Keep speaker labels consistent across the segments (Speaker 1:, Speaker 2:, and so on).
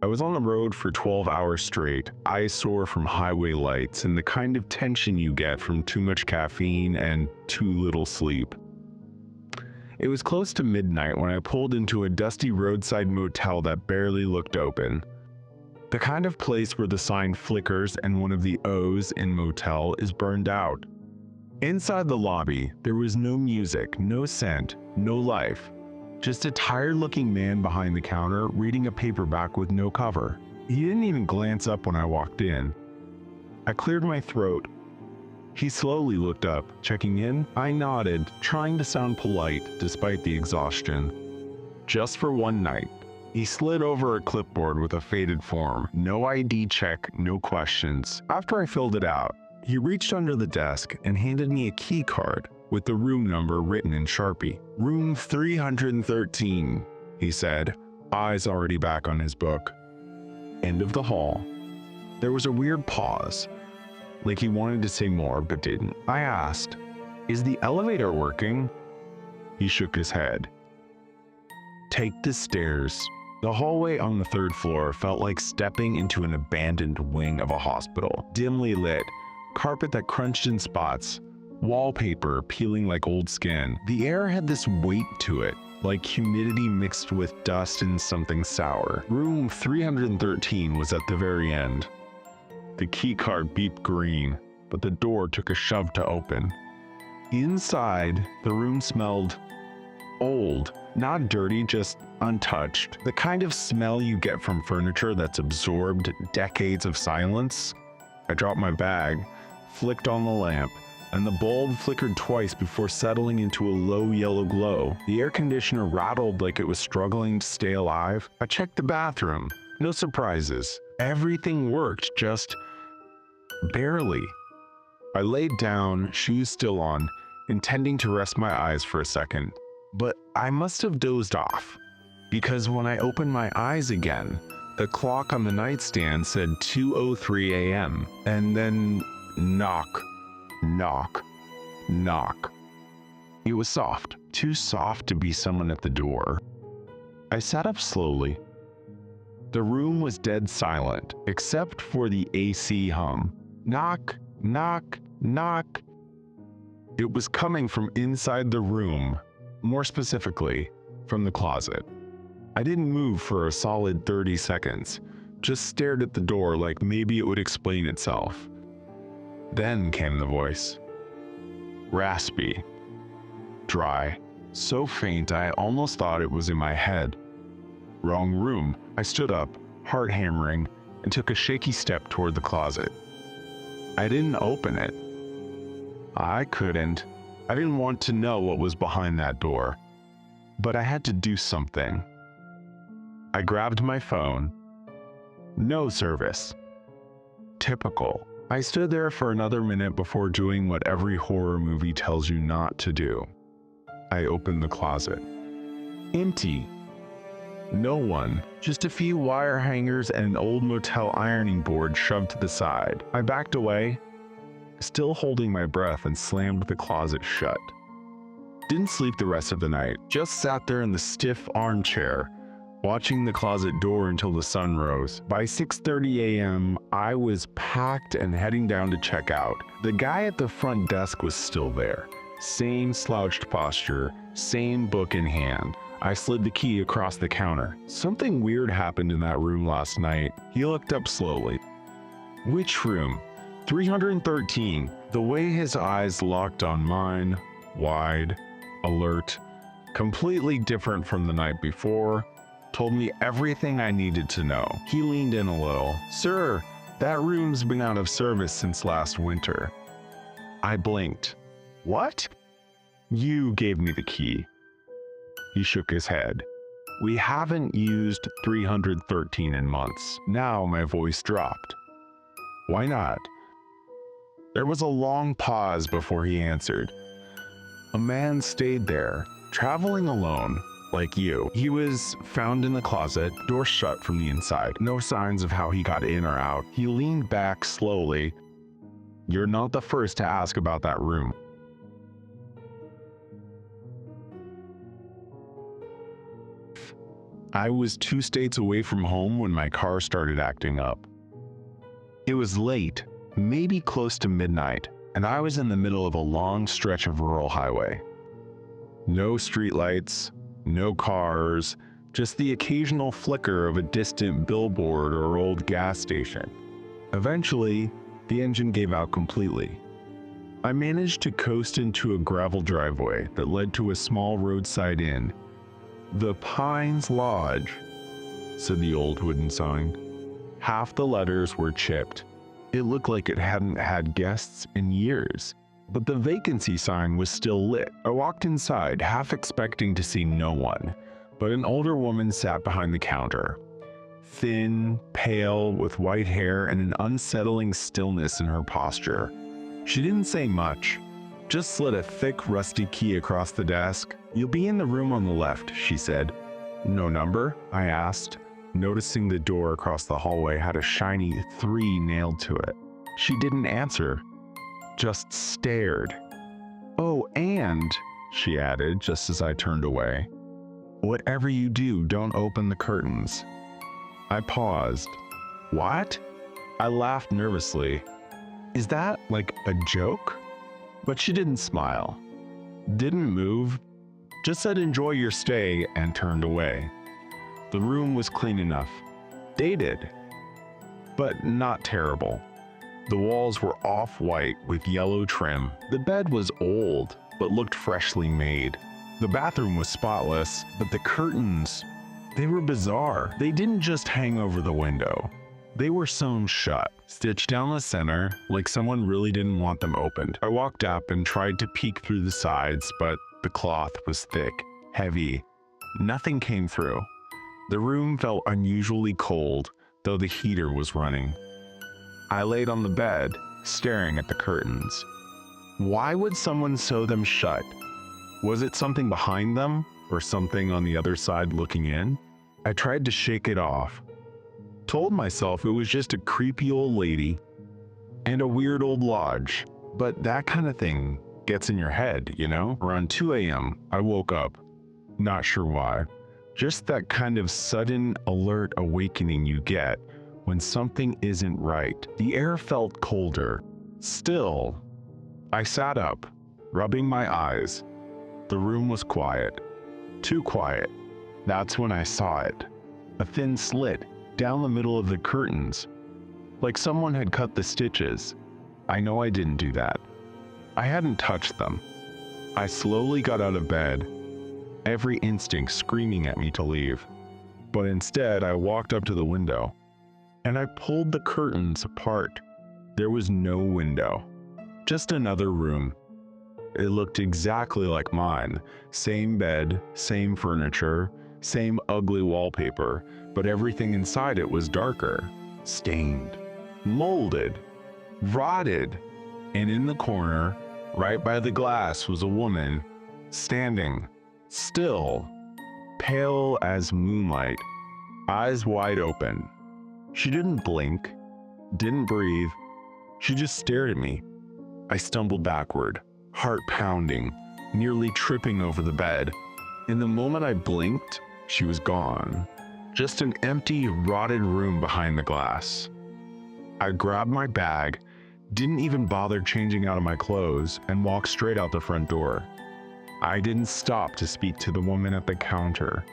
Speaker 1: I was on the road for 12 hours straight, eyes sore from highway lights and the kind of tension you get from too much caffeine and too little sleep. It was close to midnight when I pulled into a dusty roadside motel that barely looked open. The kind of place where the sign flickers and one of the O's in motel is burned out. Inside the lobby, there was no music, no scent, no life. Just a tired-looking man behind the counter reading a paperback with no cover. He didn't even glance up when I walked in. I cleared my throat. He slowly looked up, checking in. I nodded, trying to sound polite despite the exhaustion. Just for one night. He slid over a clipboard with a faded form. No ID check, no questions. After I filled it out, he reached under the desk and handed me a key card with the room number written in Sharpie. Room 313, he said, eyes already back on his book. End of the hall. There was a weird pause, like he wanted to say more but didn't. I asked, "Is the elevator working?" He shook his head. "Take the stairs." The hallway on the third floor felt like stepping into an abandoned wing of a hospital. Dimly lit, carpet that crunched in spots, wallpaper peeling like old skin. The air had this weight to it, like humidity mixed with dust and something sour. Room 313 was at the very end. The key card beeped green, but the door took a shove to open. Inside, the room smelled old, not dirty, just untouched. The kind of smell you get from furniture that's absorbed decades of silence. I dropped my bag, flicked on the lamp, and the bulb flickered twice before settling into a low yellow glow. The air conditioner rattled like it was struggling to stay alive. I checked the bathroom. No surprises. Everything worked, just barely. I laid down, shoes still on, intending to rest my eyes for a second. But I must have dozed off, because when I opened my eyes again, the clock on the nightstand said 2:03 a.m. and then knock. Knock, knock. It was soft, too soft to be someone at the door. I sat up slowly. The room was dead silent, except for the AC hum. Knock, knock, knock. It was coming from inside the room, more specifically, from the closet. I didn't move for a solid 30 seconds, just stared at the door like maybe it would explain itself. Then came the voice. Raspy. Dry. So faint I almost thought it was in my head. Wrong room. I stood up, heart hammering, and took a shaky step toward the closet. I didn't open it. I couldn't. I didn't want to know what was behind that door. But I had to do something. I grabbed my phone. No service. Typical. I stood there for another minute before doing what every horror movie tells you not to do. I opened the closet. Empty. No one. Just a few wire hangers and an old motel ironing board shoved to the side. I backed away, still holding my breath, and slammed the closet shut. Didn't sleep the rest of the night. Just sat there in the stiff armchair, watching the closet door until the sun rose. By 6:30 a.m., I was packed and heading down to check out. The guy at the front desk was still there. Same slouched posture, same book in hand. I slid the key across the counter. Something weird happened in that room last night. He looked up slowly. Which room? 313. The way his eyes locked on mine, wide, alert, completely different from the night before, told me everything I needed to know. He leaned in a little. Sir, that room's been out of service since last winter. I blinked. What? You gave me the key. He shook his head. We haven't used 313 in months. Now my voice dropped. Why not? There was a long pause before he answered. A man stayed there, traveling alone, like you. He was found in the closet, door shut from the inside. No signs of how he got in or out. He leaned back slowly. You're not the first to ask about that room. I was 2 states away from home when my car started acting up. It was late, maybe close to midnight, and I was in the middle of a long stretch of rural highway. No streetlights, no cars, just the occasional flicker of a distant billboard or old gas station. Eventually, the engine gave out completely. I managed to coast into a gravel driveway that led to a small roadside inn. "The Pines Lodge," said the old wooden sign. Half the letters were chipped. It looked like it hadn't had guests in years, but the vacancy sign was still lit. I walked inside, half expecting to see no one, but an older woman sat behind the counter. Thin, pale, with white hair and an unsettling stillness in her posture. She didn't say much, just slid a thick, rusty key across the desk. "You'll be in the room on the left," she said. "No number?" I asked, noticing the door across the hallway had a shiny 3 nailed to it. She didn't answer, just stared. "Oh, and," she added just as I turned away, "whatever you do, don't open the curtains." I paused. "What?" I laughed nervously. "Is that like a joke?" But she didn't smile, didn't move, just said enjoy your stay and turned away. The room was clean enough, dated, but not terrible. The walls were off-white with yellow trim. The bed was old, but looked freshly made. The bathroom was spotless, but the curtains, they were bizarre. They didn't just hang over the window. They were sewn shut, stitched down the center, like someone really didn't want them opened. I walked up and tried to peek through the sides, but the cloth was thick, heavy. Nothing came through. The room felt unusually cold, though the heater was running. I laid on the bed, staring at the curtains. Why would someone sew them shut? Was it something behind them, or something on the other side looking in? I tried to shake it off. Told myself it was just a creepy old lady and a weird old lodge, but that kind of thing gets in your head, you know? Around 2 a.m., I woke up. Not sure why. Just that kind of sudden, alert awakening you get when something isn't right. The air felt colder. Still, I sat up, rubbing my eyes. The room was quiet. Too quiet. That's when I saw it. A thin slit down the middle of the curtains, like someone had cut the stitches. I know I didn't do that. I hadn't touched them. I slowly got out of bed, every instinct screaming at me to leave. But instead, I walked up to the window, and I pulled the curtains apart. There was no window, just another room. It looked exactly like mine. Same bed, same furniture, same ugly wallpaper, but everything inside it was darker, stained, molded, rotted. And in the corner, right by the glass, was a woman, standing, still, pale as moonlight, eyes wide open. She didn't blink, didn't breathe. She just stared at me. I stumbled backward, heart pounding, nearly tripping over the bed. In the moment I blinked, she was gone. Just an empty, rotted room behind the glass. I grabbed my bag, didn't even bother changing out of my clothes, and walked straight out the front door. I didn't stop to speak to the woman at the counter.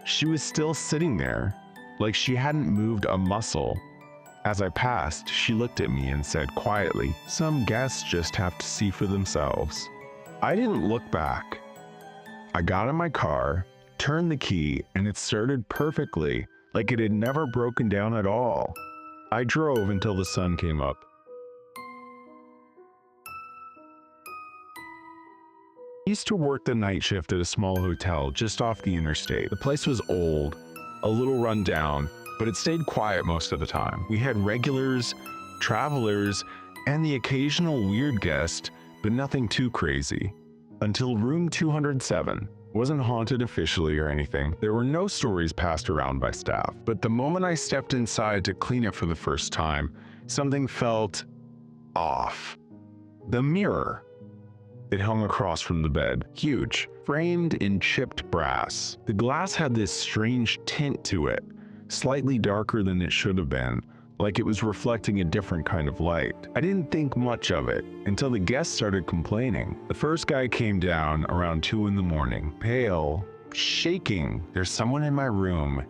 Speaker 1: She was still sitting there, like she hadn't moved a muscle. As I passed, she looked at me and said quietly, "Some guests just have to see for themselves." I didn't look back. I got in my car, turned the key, and it started perfectly, like it had never broken down at all. I drove until the sun came up. I used to work the night shift at a small hotel just off the interstate. The place was old, a little run down, but it stayed quiet most of the time. We had regulars, travelers, and the occasional weird guest, but nothing too crazy. Until room 207. Wasn't haunted officially or anything. There were no stories passed around by staff. But the moment I stepped inside to clean it for the first time, something felt off. The mirror. It hung across from the bed, huge. framed in chipped brass. The glass had this strange tint to it, slightly darker than it should have been, like it was reflecting a different kind of light. I didn't think much of it until the guests started complaining. The first guy came down around 2 in the morning, pale, shaking. "There's someone in my room,"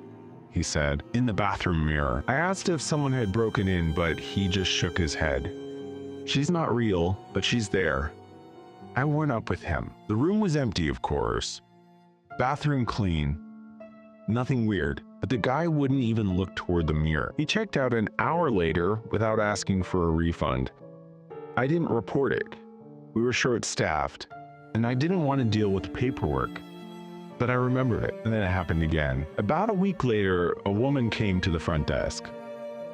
Speaker 1: he said, "in the bathroom mirror." I asked if someone had broken in, but he just shook his head. "She's not real, but she's there." I went up with him. The room was empty, of course. Bathroom clean. Nothing weird, but the guy wouldn't even look toward the mirror. He checked out an hour later without asking for a refund. I didn't report it. We were short-staffed, and I didn't want to deal with paperwork. But I remembered it, and then it happened again. About a week later, a woman came to the front desk.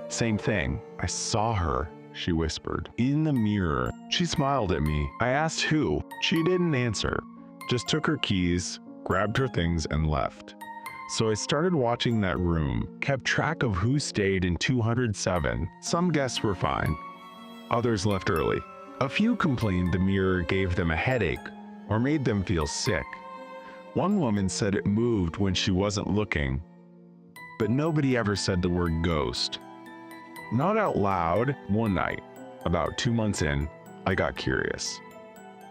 Speaker 1: "Same thing. I saw her," she whispered, "in the mirror." She smiled at me. I asked who. She didn't answer, just took her keys, grabbed her things, and left. So I started watching that room, kept track of who stayed in 207. Some guests were fine. Others left early. A few complained the mirror gave them a headache or made them feel sick. One woman said it moved when she wasn't looking, but nobody ever said the word ghost. Not out loud. One night, about 2 months in, I got curious.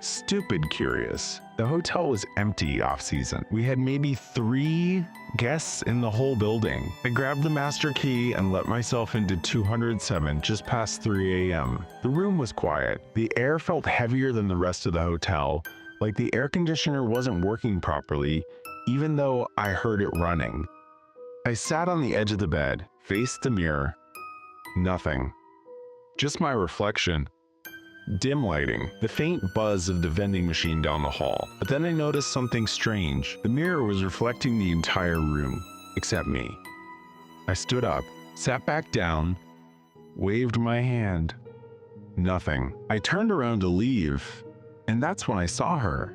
Speaker 1: Stupid curious. The hotel was empty off-season. We had maybe 3 guests in the whole building. I grabbed the master key and let myself into 207 just past 3 a.m. The room was quiet. The air felt heavier than the rest of the hotel, like the air conditioner wasn't working properly, even though I heard it running. I sat on the edge of the bed, faced the mirror. Nothing. Just my reflection. Dim lighting, the faint buzz of the vending machine down the hall. But then I noticed something strange. The mirror was reflecting the entire room, except me. I stood up, sat back down, waved my hand. Nothing. I turned around to leave, and that's when I saw her.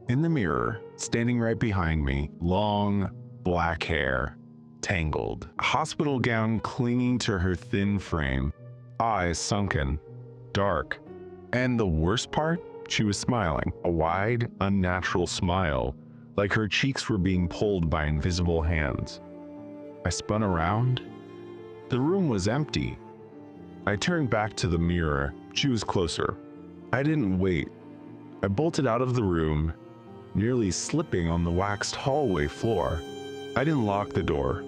Speaker 1: In the mirror, standing right behind me, long, black hair, tangled, a hospital gown clinging to her thin frame, eyes sunken, dark. And the worst part, she was smiling, a wide, unnatural smile, like her cheeks were being pulled by invisible hands. I spun around. The room was empty. I turned back to the mirror. She was closer. I didn't wait. I bolted out of the room, nearly slipping on the waxed hallway floor. I didn't lock the door.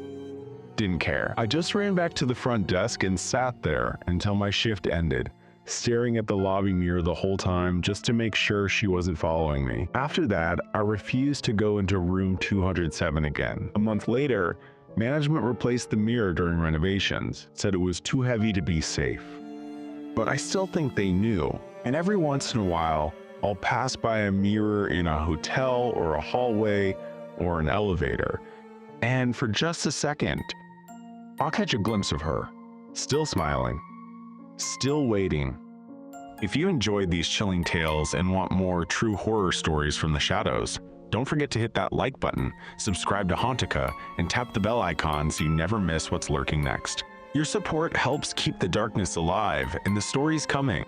Speaker 1: Didn't care. I just ran back to the front desk and sat there until my shift ended, staring at the lobby mirror the whole time just to make sure she wasn't following me. After that, I refused to go into room 207 again. A month later, management replaced the mirror during renovations, said it was too heavy to be safe. But I still think they knew, and every once in a while, I'll pass by a mirror in a hotel or a hallway or an elevator, and for just a second, I'll catch a glimpse of her, still smiling, still waiting. If you enjoyed these chilling tales and want more true horror stories from the shadows, don't forget to hit that like button, subscribe to Hauntica, and tap the bell icon so you never miss what's lurking next. Your support helps keep the darkness alive and the stories coming.